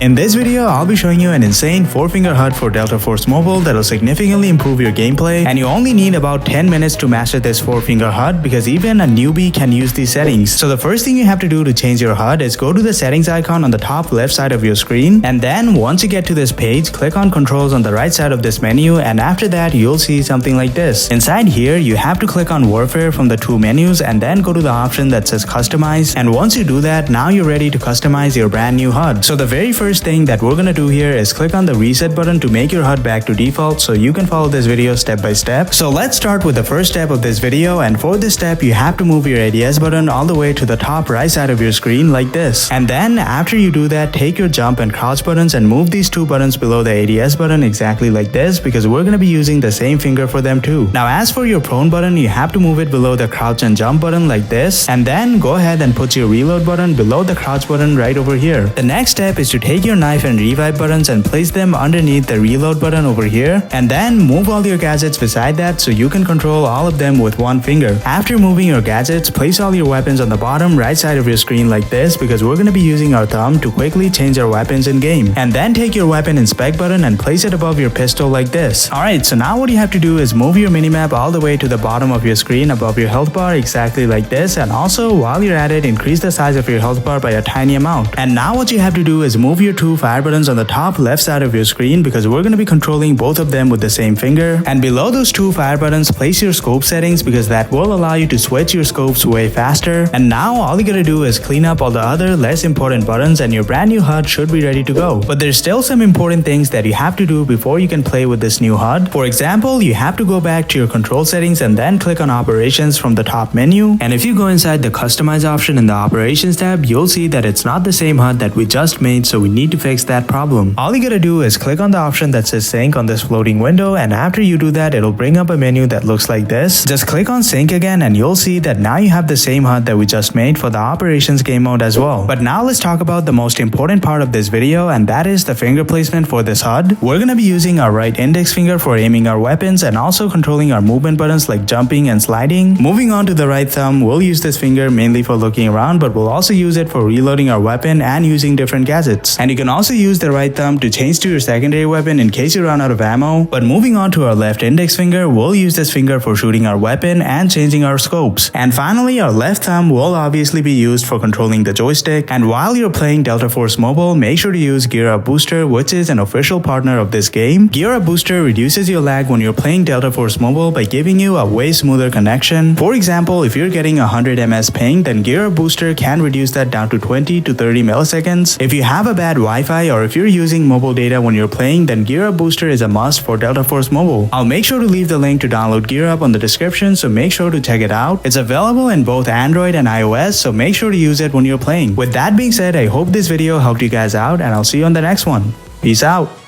In this video, I'll be showing you an insane 4-finger HUD for Delta Force Mobile that'll significantly improve your gameplay, and you only need about 10 minutes to master this 4-finger HUD because even a newbie can use these settings. So the first thing you have to do to change your HUD is go to the settings icon on the top left side of your screen, and then once you get to this page, click on controls on the right side of this menu, and after that you'll see something like this. Inside here, you have to click on Warfare from the two menus and then go to the option that says Customize, and once you do that, now you're ready to customize your brand new HUD. So the very first thing that we're gonna do here is click on the reset button to make your HUD back to default so you can follow this video step by step. So let's start with the first step of this video, and for this step you have to move your ADS button all the way to the top right side of your screen like this. And then after you do that, take your jump and crouch buttons and move these two buttons below the ADS button exactly like this because we're gonna be using the same finger for them too. Now as for your prone button, you have to move it below the crouch and jump button like this, and then go ahead and put your reload button below the crouch button right over here. The next step is to take your knife and revive buttons and place them underneath the reload button over here, and then move all your gadgets beside that so you can control all of them with one finger. After moving your gadgets, place all your weapons on the bottom right side of your screen like this because we're going to be using our thumb to quickly change our weapons in game. And then take your weapon inspect button and place it above your pistol like this. Alright, so now what you have to do is move your minimap all the way to the bottom of your screen above your health bar exactly like this, and also while you're at it, increase the size of your health bar by a tiny amount. And now what you have to do is move your two fire buttons on the top left side of your screen because we're going to be controlling both of them with the same finger, and below those two fire buttons place your scope settings because that will allow you to switch your scopes way faster. And now all you gotta do is clean up all the other less important buttons and your brand new HUD should be ready to go. But there's still some important things that you have to do before you can play with this new HUD. For example, you have to go back to your control settings and then click on operations from the top menu, and if you go inside the customize option in the operations tab, you'll see that it's not the same HUD that we just made, so we need to fix that problem. All you gotta do is click on the option that says sync on this floating window, and after you do that, it'll bring up a menu that looks like this. Just click on sync again and you'll see that now you have the same HUD that we just made for the operations game mode as well. But now let's talk about the most important part of this video, and that is the finger placement for this HUD. We're gonna be using our right index finger for aiming our weapons and also controlling our movement buttons like jumping and sliding. Moving on to the right thumb, we'll use this finger mainly for looking around, but we'll also use it for reloading our weapon and using different gadgets. And you can also use the right thumb to change to your secondary weapon in case you run out of ammo. But moving on to our left index finger, we'll use this finger for shooting our weapon and changing our scopes. And finally, our left thumb will obviously be used for controlling the joystick. And while you're playing Delta Force Mobile, make sure to use Gear Up Booster, which is an official partner of this game. Gear Up Booster reduces your lag when you're playing Delta Force Mobile by giving you a way smoother connection. For example, if you're getting 100 ms ping, then Gear Up Booster can reduce that down to 20 to 30 milliseconds. If you have a bad Wi-Fi or if you're using mobile data when you're playing, then Gear Up Booster is a must for Delta Force Mobile. I'll make sure to leave the link to download Gear Up on the description, so make sure to check it out. It's available in both Android and iOS, so make sure to use it when you're playing. With that being said, I hope this video helped you guys out, and I'll see you on the next one. Peace out.